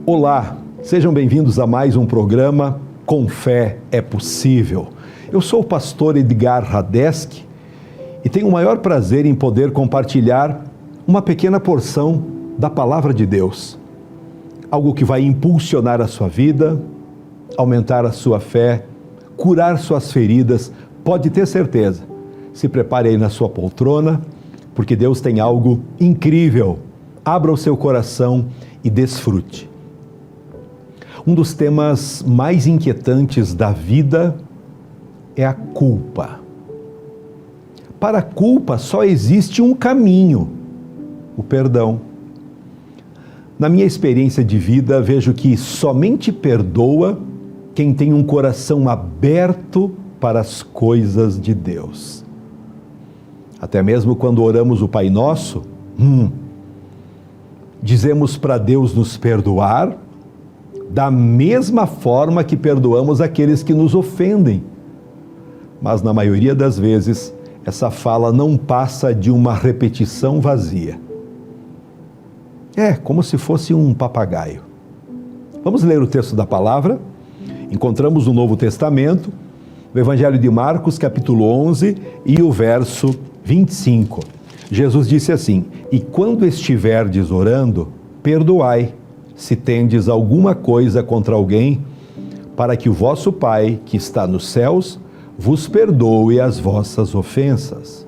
Olá, sejam bem-vindos a mais um programa Com Fé é Possível. Eu sou o pastor Edgar Radeski e tenho o maior prazer em poder compartilhar uma pequena porção da Palavra de Deus. Algo que vai impulsionar a sua vida, aumentar a sua fé, curar suas feridas. Pode ter certeza. Se prepare aí na sua poltrona, porque Deus tem algo incrível. Abra o seu coração e desfrute. Um dos temas mais inquietantes da vida é a culpa. Para a culpa só existe um caminho, o perdão. Na minha experiência de vida, vejo que somente perdoa quem tem um coração aberto para as coisas de Deus. Até mesmo quando oramos o Pai Nosso, dizemos para Deus nos perdoar da mesma forma que perdoamos aqueles que nos ofendem. Mas na maioria das vezes, essa fala não passa de uma repetição vazia. É como se fosse um papagaio. Vamos ler o texto da palavra? Encontramos no Novo Testamento, no Evangelho de Marcos, capítulo 11 e o verso 25. Jesus disse assim: "E quando estiverdes orando, perdoai, se tendes alguma coisa contra alguém, para que o vosso Pai, que está nos céus, vos perdoe as vossas ofensas.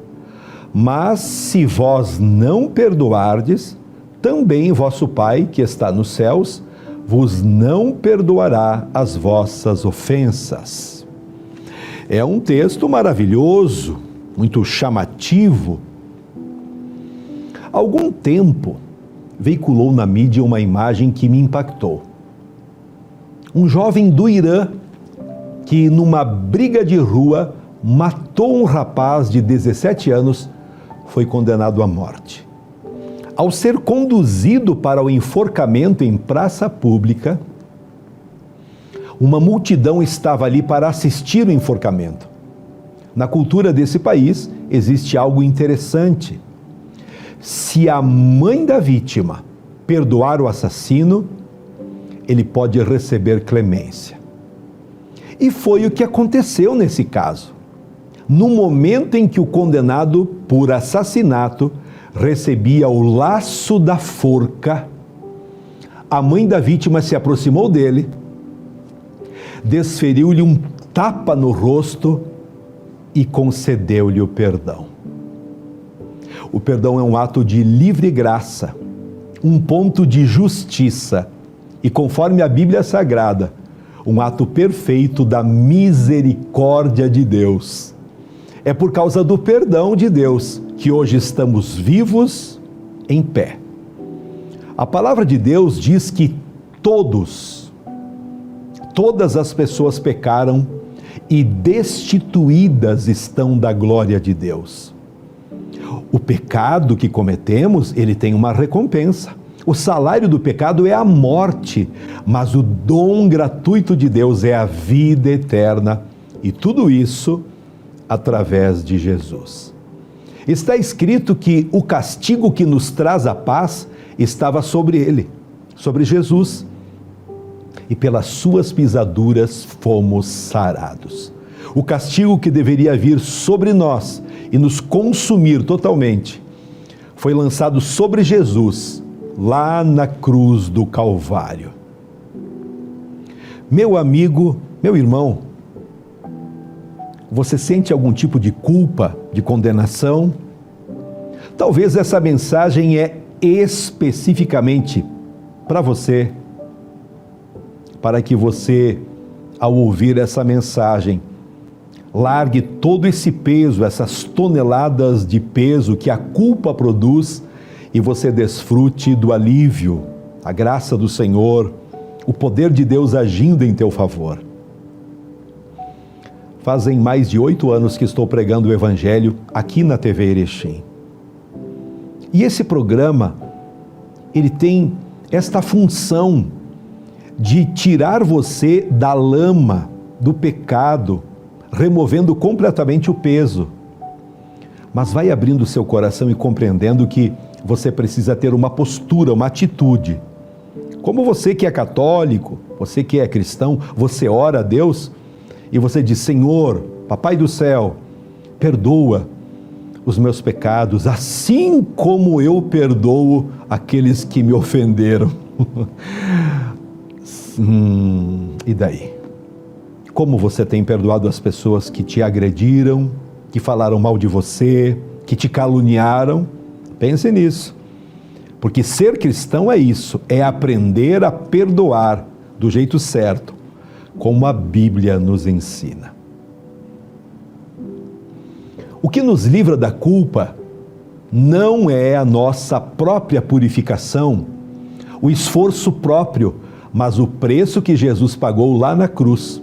Mas se vós não perdoardes, também vosso Pai, que está nos céus, vos não perdoará as vossas ofensas." É um texto maravilhoso, muito chamativo. Há algum tempo, veiculou na mídia uma imagem que me impactou. Um jovem do Irã que, numa briga de rua, matou um rapaz de 17 anos, foi condenado à morte. Ao ser conduzido para o enforcamento em praça pública, uma multidão estava ali para assistir o enforcamento. Na cultura desse país, existe algo interessante. Se a mãe da vítima perdoar o assassino, ele pode receber clemência. E foi o que aconteceu nesse caso. No momento em que o condenado por assassinato recebia o laço da forca, a mãe da vítima se aproximou dele, desferiu-lhe um tapa no rosto e concedeu-lhe o perdão. O perdão é um ato de livre graça, um ponto de justiça e, conforme a Bíblia Sagrada, um ato perfeito da misericórdia de Deus. É por causa do perdão de Deus que hoje estamos vivos em pé. A palavra de Deus diz que todas as pessoas pecaram e destituídas estão da glória de Deus. O pecado que cometemos, ele tem uma recompensa. O salário do pecado é a morte, mas o dom gratuito de Deus é a vida eterna. E tudo isso através de Jesus. Está escrito que o castigo que nos traz a paz estava sobre ele, sobre Jesus. E pelas suas pisaduras fomos sarados. O castigo que deveria vir sobre nós e nos consumir totalmente foi lançado sobre Jesus, lá na cruz do Calvário. Meu amigo, meu irmão, você sente algum tipo de culpa, de condenação? Talvez essa mensagem é especificamente para você, para que você, ao ouvir essa mensagem, largue todo esse peso, essas toneladas de peso que a culpa produz e você desfrute do alívio, a graça do Senhor, o poder de Deus agindo em teu favor. Fazem mais de 8 anos que estou pregando o Evangelho aqui na TV Erechim. E esse programa, ele tem esta função de tirar você da lama, do pecado, removendo completamente o peso. Mas vai abrindo o seu coração e compreendendo que você precisa ter uma postura, uma atitude Como você que é católico, você que é cristão, você ora a Deus e você diz: Senhor, Papai do céu, perdoa os meus pecados, assim como eu perdoo aqueles que me ofenderam. E daí? Como você tem perdoado as pessoas que te agrediram, que falaram mal de você, que te caluniaram? Pense nisso. Porque ser cristão é isso, é aprender a perdoar do jeito certo, como a Bíblia nos ensina. O que nos livra da culpa não é a nossa própria purificação, o esforço próprio, mas o preço que Jesus pagou lá na cruz.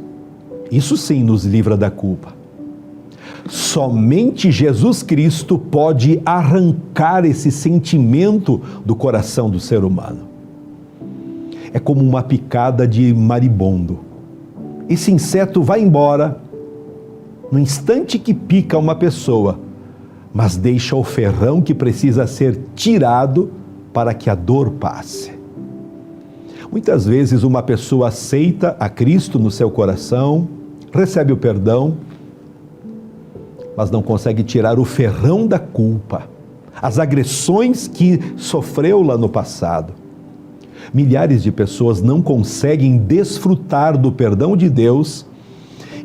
Isso sim nos livra da culpa. Somente Jesus Cristo pode arrancar esse sentimento do coração do ser humano. É como uma picada de marimbondo. Esse inseto vai embora no instante que pica uma pessoa, mas deixa o ferrão que precisa ser tirado para que a dor passe. Muitas vezes uma pessoa aceita a Cristo no seu coração, recebe o perdão, mas não consegue tirar o ferrão da culpa, as agressões que sofreu lá no passado. Milhares de pessoas não conseguem desfrutar do perdão de Deus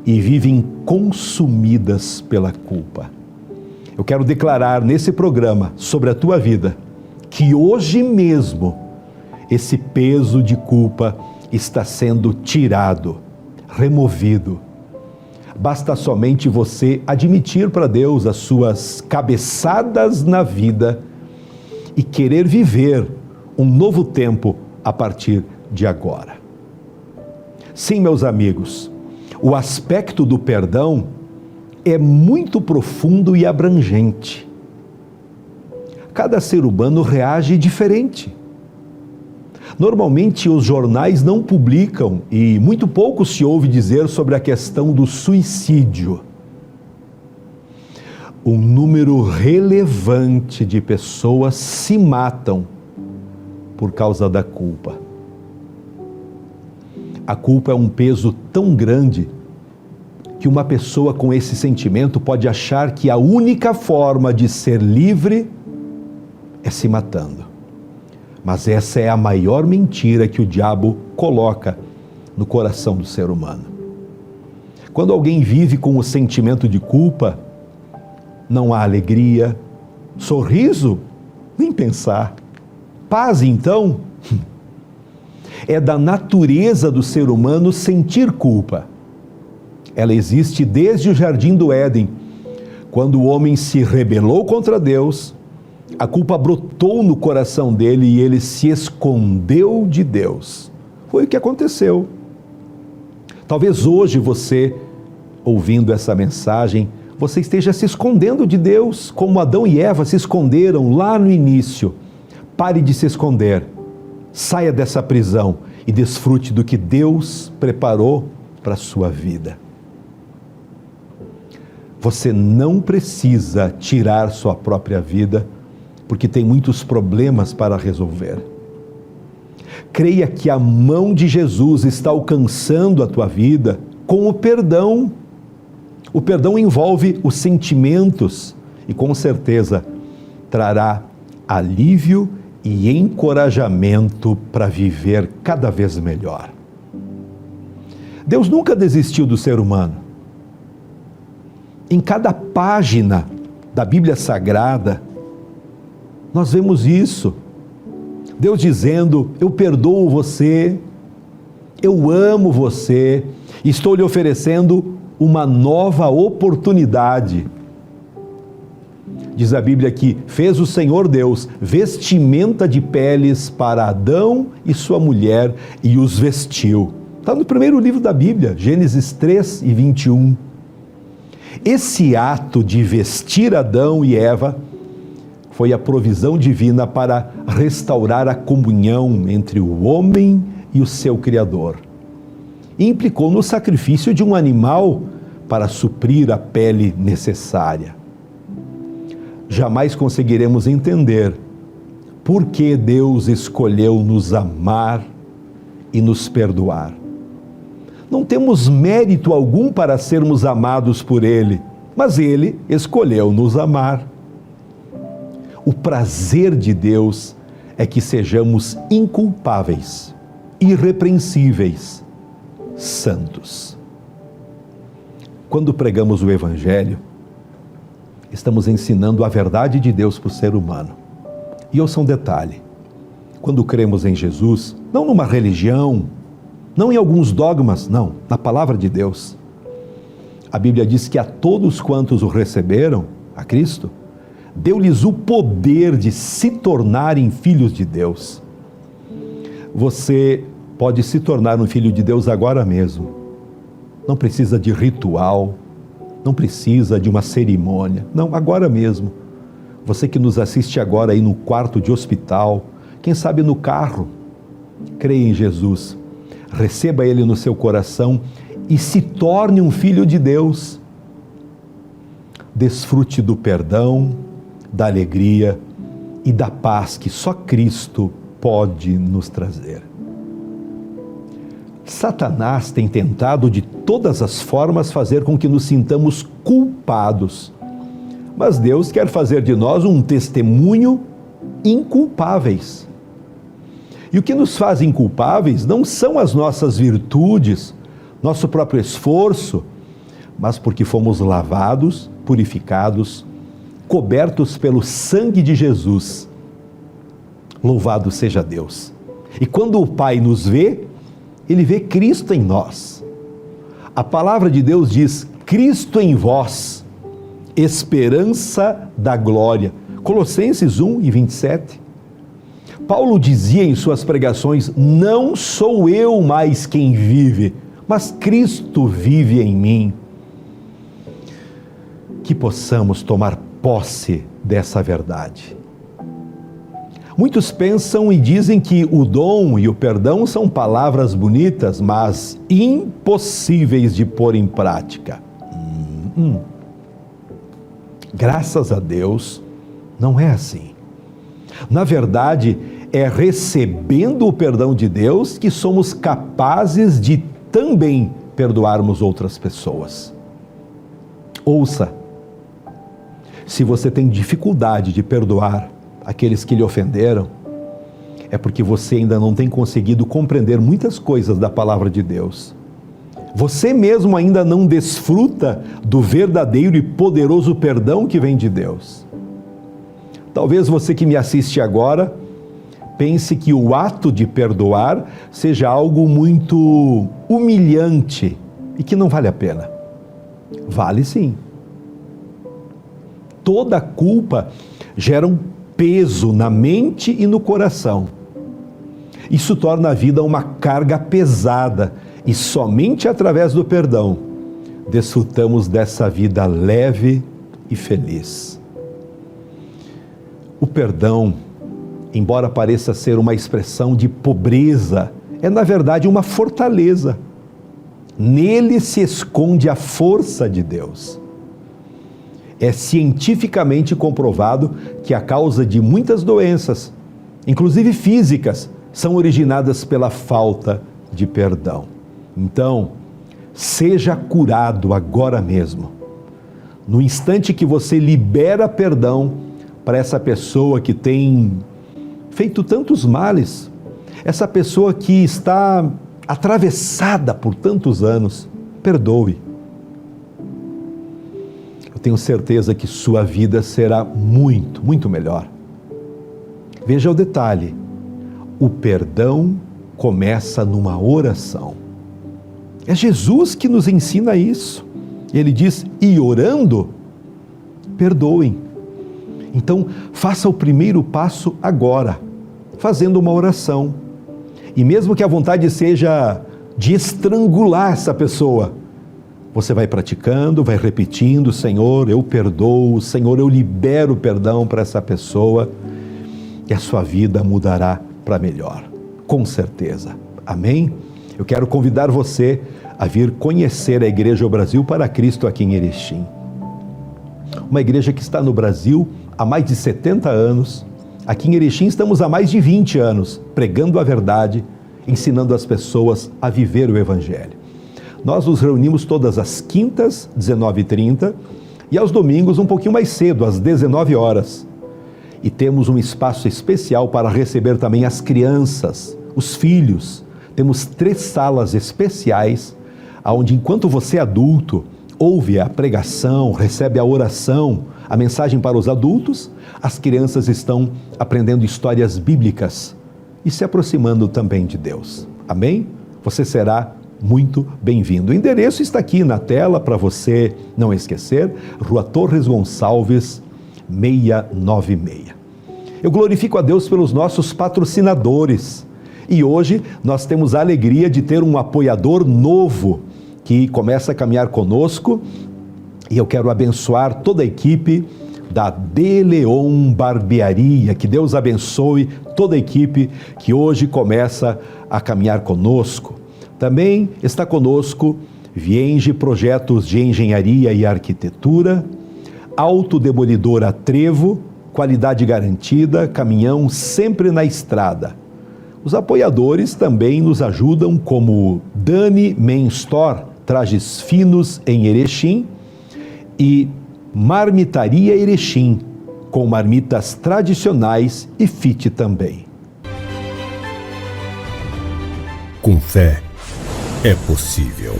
e vivem consumidas pela culpa. Eu quero declarar nesse programa sobre a tua vida que hoje mesmo esse peso de culpa está sendo tirado, removido. Basta somente você admitir para Deus as suas cabeçadas na vida e querer viver um novo tempo a partir de agora. Sim, meus amigos, o aspecto do perdão é muito profundo e abrangente. Cada ser humano reage diferente. Normalmente os jornais não publicam e muito pouco se ouve dizer sobre a questão do suicídio. Um número relevante de pessoas se matam por causa da culpa. A culpa é um peso tão grande que uma pessoa com esse sentimento pode achar que a única forma de ser livre é se matando. Mas essa é a maior mentira que o diabo coloca no coração do ser humano. Quando alguém vive com o sentimento de culpa, não há alegria, sorriso, nem pensar. Paz, então, é da natureza do ser humano sentir culpa. Ela existe desde o Jardim do Éden, quando o homem se rebelou contra Deus. A culpa brotou no coração dele e ele se escondeu de Deus. Foi o que aconteceu. Talvez hoje você, ouvindo essa mensagem, você esteja se escondendo de Deus, como Adão e Eva se esconderam lá no início. Pare de se esconder. Saia dessa prisão e desfrute do que Deus preparou para a sua vida. Você não precisa tirar sua própria vida, porque tem muitos problemas para resolver. Creia que a mão de Jesus está alcançando a tua vida com o perdão. O perdão envolve os sentimentos e com certeza trará alívio e encorajamento para viver cada vez melhor. Deus nunca desistiu do ser humano. Em cada página da Bíblia Sagrada, nós vemos isso. Deus dizendo: eu perdoo você, eu amo você, estou lhe oferecendo uma nova oportunidade. Diz a Bíblia que fez o Senhor Deus vestimenta de peles para Adão e sua mulher e os vestiu. Está no primeiro livro da Bíblia, Gênesis 3 e 21. Esse ato de vestir Adão e Eva foi a provisão divina para restaurar a comunhão entre o homem e o seu Criador. E implicou no sacrifício de um animal para suprir a pele necessária. Jamais conseguiremos entender por que Deus escolheu nos amar e nos perdoar. Não temos mérito algum para sermos amados por Ele, mas Ele escolheu nos amar. O prazer de Deus é que sejamos inculpáveis, irrepreensíveis, santos. Quando pregamos o Evangelho, estamos ensinando a verdade de Deus para o ser humano. E ouça um detalhe: quando cremos em Jesus, não numa religião, não em alguns dogmas, não, na palavra de Deus. A Bíblia diz que a todos quantos o receberam, a Cristo, deu-lhes o poder de se tornarem filhos de Deus. Você pode se tornar um filho de Deus agora mesmo. Não precisa de ritual, não precisa de uma cerimônia, não, agora mesmo. Você que nos assiste agora aí no quarto de hospital, quem sabe no carro, creia em Jesus, receba Ele no seu coração e se torne um filho de Deus. Desfrute do perdão, da alegria e da paz que só Cristo pode nos trazer. Satanás tem tentado de todas as formas fazer com que nos sintamos culpados, mas Deus quer fazer de nós um testemunho inculpáveis. E o que nos faz inculpáveis não são as nossas virtudes, nosso próprio esforço, mas porque fomos lavados, purificados, cobertos pelo sangue de Jesus. Louvado seja Deus! E quando o Pai nos vê, Ele vê Cristo em nós. A palavra de Deus diz: Cristo em vós, esperança da glória. Colossenses 1:27. Paulo dizia em suas pregações: não sou eu mais quem vive, mas Cristo vive em mim. Que possamos tomar posse dessa verdade. Muitos pensam e dizem que o dom e o perdão são palavras bonitas, mas impossíveis de pôr em prática. Graças a Deus, não é assim. Na verdade, é recebendo o perdão de Deus que somos capazes de também perdoarmos outras pessoas. Ouça, se você tem dificuldade de perdoar aqueles que lhe ofenderam, é porque você ainda não tem conseguido compreender muitas coisas da palavra de Deus. Você mesmo ainda não desfruta do verdadeiro e poderoso perdão que vem de Deus. Talvez você que me assiste agora pense que o ato de perdoar seja algo muito humilhante e que não vale a pena. Vale sim. Toda culpa gera um peso na mente e no coração. Isso torna a vida uma carga pesada e somente através do perdão desfrutamos dessa vida leve e feliz. O perdão, embora pareça ser uma expressão de pobreza, é na verdade uma fortaleza. Nele se esconde a força de Deus. É cientificamente comprovado que a causa de muitas doenças, inclusive físicas, são originadas pela falta de perdão. Então, seja curado agora mesmo. No instante que você libera perdão para essa pessoa que tem feito tantos males, essa pessoa que está atravessada por tantos anos, perdoe. Eu tenho certeza que sua vida será muito, muito melhor. Veja o detalhe: o perdão começa numa oração. É Jesus que nos ensina isso. Ele diz: e orando, perdoem. Então, faça o primeiro passo agora, fazendo uma oração. E mesmo que a vontade seja de estrangular essa pessoa, você vai praticando, vai repetindo: Senhor, eu perdoo, Senhor, eu libero perdão para essa pessoa, e a sua vida mudará para melhor, com certeza. Amém? Eu quero convidar você a vir conhecer a Igreja O Brasil para Cristo aqui em Erechim. Uma igreja que está no Brasil há mais de 70 anos. Aqui em Erechim estamos há mais de 20 anos pregando a verdade ensinando as pessoas a viver o Evangelho. Nós nos reunimos todas as quintas, 19h30, e aos domingos um pouquinho mais cedo, às 19 horas. E temos um espaço especial para receber também as crianças, os filhos. Temos 3 salas especiais, onde enquanto você adulto ouve a pregação, recebe a oração, a mensagem para os adultos, as crianças estão aprendendo histórias bíblicas e se aproximando também de Deus. Amém? Você será muito bem-vindo. O endereço está aqui na tela para você não esquecer, Rua Torres Gonçalves, 696. Eu glorifico a Deus pelos nossos patrocinadores e hoje nós temos a alegria de ter um apoiador novo que começa a caminhar conosco e eu quero abençoar toda a equipe da De Leon Barbearia. Que Deus abençoe toda a equipe que hoje começa a caminhar conosco. Também está conosco Vienge Projetos de Engenharia e Arquitetura, Autodemolidora Trevo, qualidade garantida, caminhão sempre na estrada. Os apoiadores também nos ajudam, como Dani Men Store, trajes finos em Erechim, e Marmitaria Erechim, com marmitas tradicionais e fit também. Com fé é possível.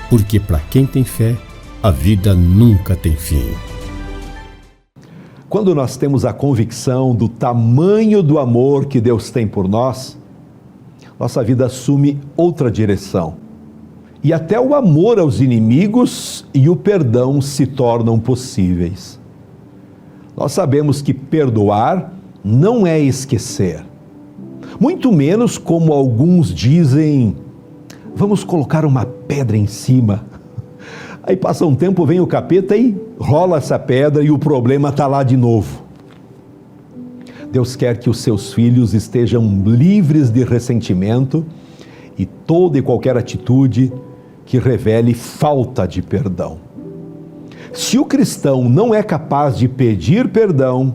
Porque para quem tem fé, a vida nunca tem fim. Quando nós temos a convicção do tamanho do amor que Deus tem por nós, nossa vida assume outra direção. E até o amor aos inimigos e o perdão se tornam possíveis. Nós sabemos que perdoar não é esquecer. Muito menos como alguns dizem, vamos colocar uma pedra em cima. Aí passa um tempo, vem o capeta e rola essa pedra e o problema está lá de novo. Deus quer que os seus filhos estejam livres de ressentimento e toda e qualquer atitude que revele falta de perdão. Se o cristão não é capaz de pedir perdão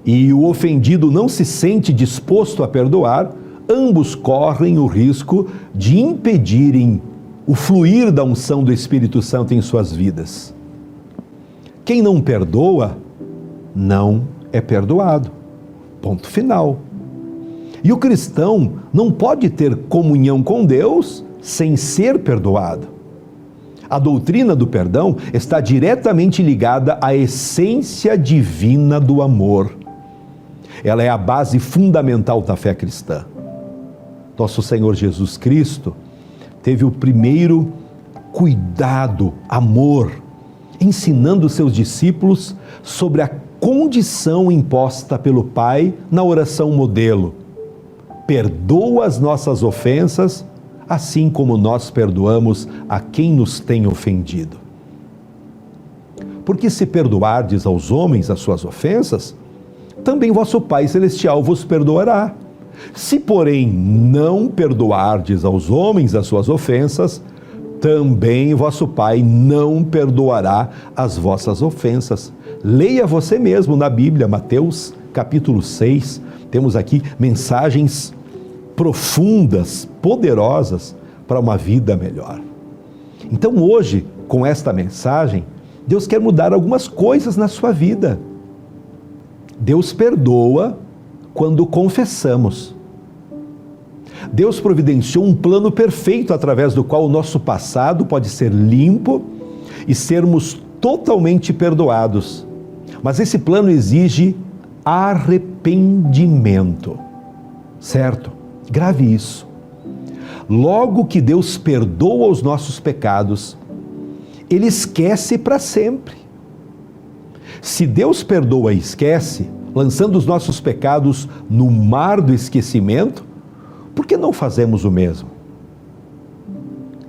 e o ofendido não se sente disposto a perdoar, ambos correm o risco de impedirem o fluir da unção do Espírito Santo em suas vidas. Quem não perdoa, não é perdoado. Ponto final. E o cristão não pode ter comunhão com Deus sem ser perdoado. A doutrina do perdão está diretamente ligada à essência divina do amor. Ela é a base fundamental da fé cristã. Nosso Senhor Jesus Cristo teve o primeiro cuidado, amor, ensinando seus discípulos sobre a condição imposta pelo Pai na oração modelo. Perdoa as nossas ofensas, assim como nós perdoamos a quem nos tem ofendido. Porque se perdoardes aos homens as suas ofensas, também vosso Pai Celestial vos perdoará. Se, porém, não perdoardes aos homens as suas ofensas, também vosso Pai não perdoará as vossas ofensas. Leia você mesmo na Bíblia, Mateus capítulo 6, temos aqui mensagens profundas, poderosas para uma vida melhor. Então hoje, com esta mensagem, Deus quer mudar algumas coisas na sua vida. Deus perdoa quando confessamos. Deus providenciou um plano perfeito através do qual o nosso passado pode ser limpo e sermos totalmente perdoados. Mas esse plano exige arrependimento. Certo? Grave isso. Logo que Deus perdoa os nossos pecados, Ele esquece para sempre. Se Deus perdoa e esquece, lançando os nossos pecados no mar do esquecimento, por que não fazemos o mesmo?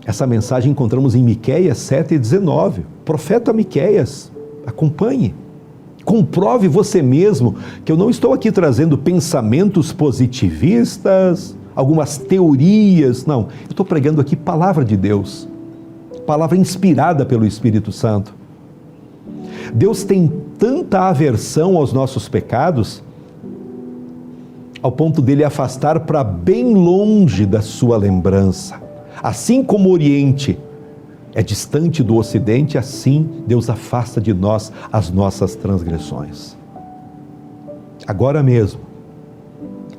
Essa mensagem encontramos em Miqueias 7:19. Profeta Miqueias, acompanhe. Comprove você mesmo que eu não estou aqui trazendo pensamentos positivistas, algumas teorias, não. Eu estou pregando aqui palavra de Deus, palavra inspirada pelo Espírito Santo. Deus tem tanta aversão aos nossos pecados ao ponto dele afastar para bem longe da sua lembrança. Assim como o Oriente é distante do Ocidente, assim Deus afasta de nós as nossas transgressões. Agora mesmo,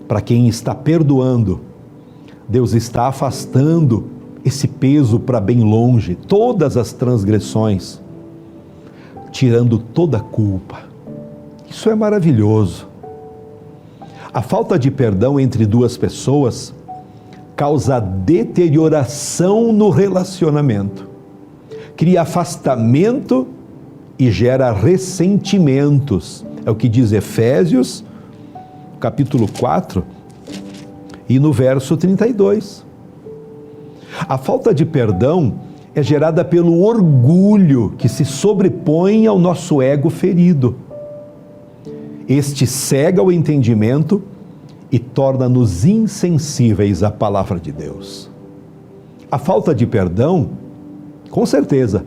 para quem está perdoando, Deus está afastando esse peso para bem longe, todas as transgressões, tirando toda a culpa. Isso é maravilhoso. A falta de perdão entre duas pessoas causa deterioração no relacionamento, cria afastamento e gera ressentimentos. É o que diz Efésios, capítulo 4, e no verso 32. A falta de perdão é gerada pelo orgulho que se sobrepõe ao nosso ego ferido. Este cega o entendimento e torna-nos insensíveis à palavra de Deus. A falta de perdão, com certeza,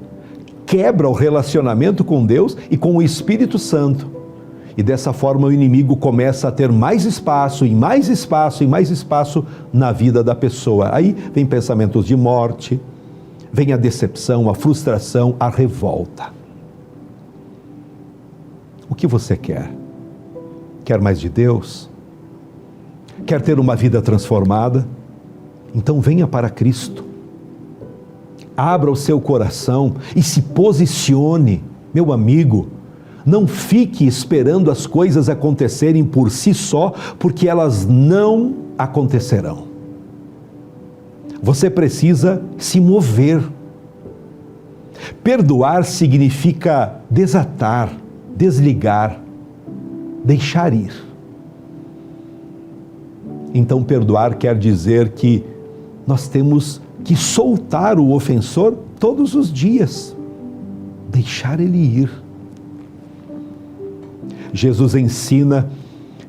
quebra o relacionamento com Deus e com o Espírito Santo. E dessa forma o inimigo começa a ter mais espaço, e mais espaço, e mais espaço na vida da pessoa. Aí vem pensamentos de morte, vem a decepção, a frustração, a revolta. O que você quer? Quer mais de Deus? Quer ter uma vida transformada? Então venha para Cristo. Abra o seu coração e se posicione, meu amigo. Não fique esperando as coisas acontecerem por si só, porque elas não acontecerão. Você precisa se mover. Perdoar significa desatar, desligar, deixar ir. Então, perdoar quer dizer que nós temos que soltar o ofensor todos os dias, deixar ele ir. Jesus ensina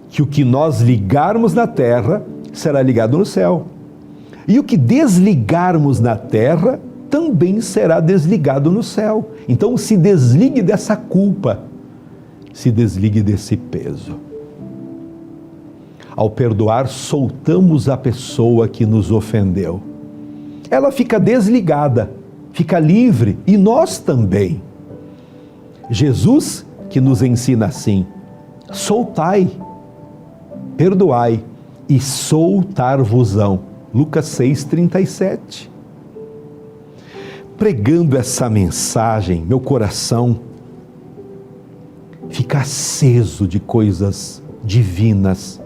que o que nós ligarmos na terra será ligado no céu. E o que desligarmos na terra também será desligado no céu. Então se desligue dessa culpa, se desligue desse peso. Ao perdoar, soltamos a pessoa que nos ofendeu. Ela fica desligada, fica livre, e nós também. Jesus que nos ensina assim: soltai, perdoai e soltar-vos-ão. Lucas 6,37. Pregando essa mensagem, meu coração fica aceso de coisas divinas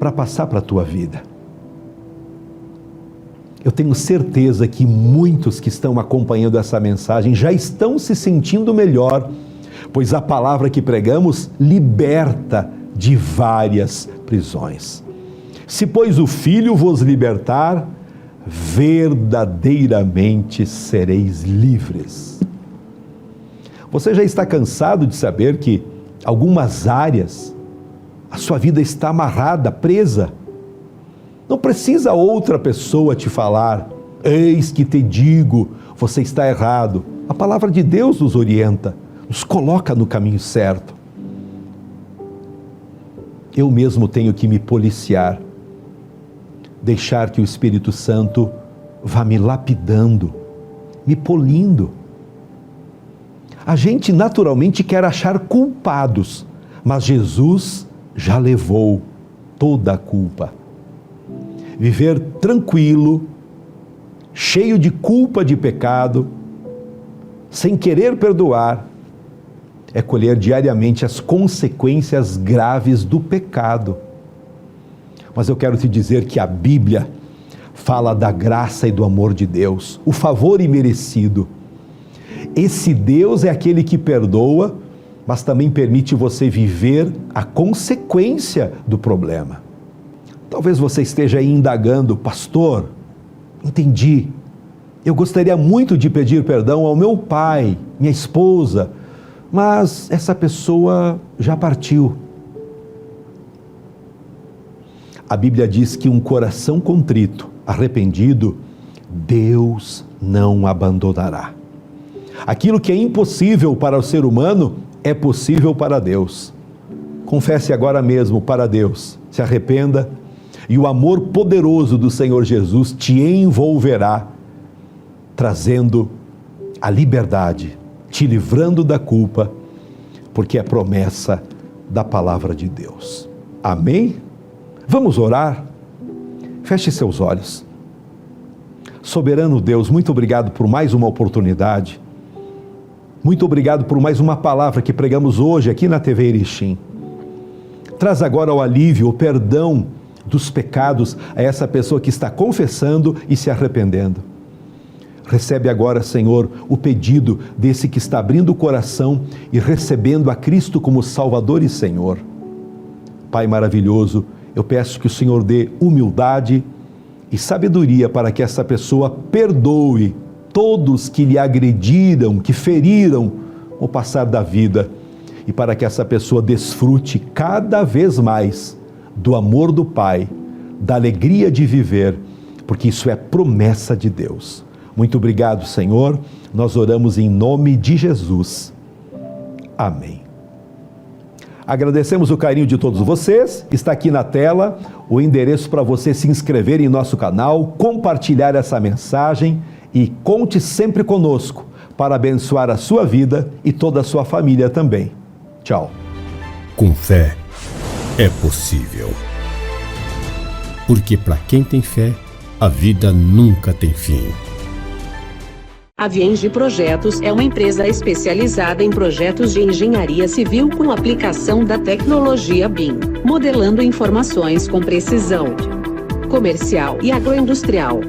para passar para a tua vida. Eu tenho certeza que muitos que estão acompanhando essa mensagem já estão se sentindo melhor, pois a palavra que pregamos liberta de várias prisões. Se, pois, o Filho vos libertar, verdadeiramente sereis livres. Você já está cansado de saber que algumas áreas a sua vida está amarrada, presa? Não precisa outra pessoa te falar: eis que te digo, você está errado. A palavra de Deus nos orienta, nos coloca no caminho certo. Eu mesmo tenho que me policiar, deixar que o Espírito Santo vá me lapidando, me polindo. A gente naturalmente quer achar culpados, mas Jesus já levou toda a culpa. Viver tranquilo, cheio de culpa de pecado, sem querer perdoar, é colher diariamente as consequências graves do pecado. Mas eu quero te dizer que a Bíblia fala da graça e do amor de Deus, o favor imerecido. Esse Deus é aquele que perdoa, mas também permite você viver a consequência do problema. Talvez você esteja aí indagando: pastor, entendi. Eu gostaria muito de pedir perdão ao meu pai, minha esposa, mas essa pessoa já partiu. A Bíblia diz que um coração contrito, arrependido, Deus não abandonará. Aquilo que é impossível para o ser humano é possível para Deus. Confesse agora mesmo para Deus, se arrependa e o amor poderoso do Senhor Jesus te envolverá, trazendo a liberdade, te livrando da culpa, porque é promessa da palavra de Deus. Amém? Vamos orar? Feche seus olhos. Soberano Deus, muito obrigado por mais uma oportunidade. Muito obrigado por mais uma palavra que pregamos hoje aqui na TV Erechim. Traz agora o alívio, o perdão dos pecados a essa pessoa que está confessando e se arrependendo. Recebe agora, Senhor, o pedido desse que está abrindo o coração e recebendo a Cristo como Salvador e Senhor. Pai maravilhoso, eu peço que o Senhor dê humildade e sabedoria para que essa pessoa perdoe todos que lhe agrediram, que feriram o passar da vida, e para que essa pessoa desfrute cada vez mais do amor do Pai, da alegria de viver, porque isso é promessa de Deus. Muito obrigado, Senhor. Nós oramos em nome de Jesus. Amém. Agradecemos o carinho de todos vocês. Está aqui na tela o endereço para você se inscrever em nosso canal, compartilhar essa mensagem e conte sempre conosco para abençoar a sua vida e toda a sua família também. Tchau. Com fé é possível. Porque para quem tem fé, a vida nunca tem fim. A Vienge Projetos é uma empresa especializada em projetos de engenharia civil com aplicação da tecnologia BIM, modelando informações com precisão. Comercial e agroindustrial.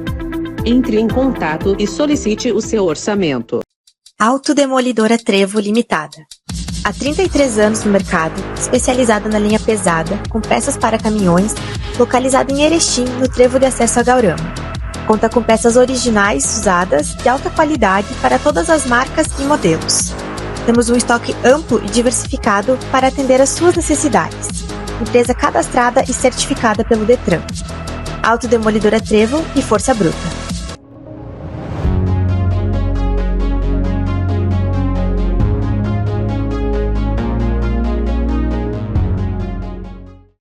Entre em contato e solicite o seu orçamento. Autodemolidora Trevo Limitada. Há 33 anos no mercado, especializada na linha pesada, com peças para caminhões, localizada em Erechim, no trevo de acesso a Gaurama. Conta com peças originais, usadas, de alta qualidade para todas as marcas e modelos. Temos um estoque amplo e diversificado para atender às suas necessidades. Empresa cadastrada e certificada pelo Detran. Autodemolidora Trevo e Força Bruta.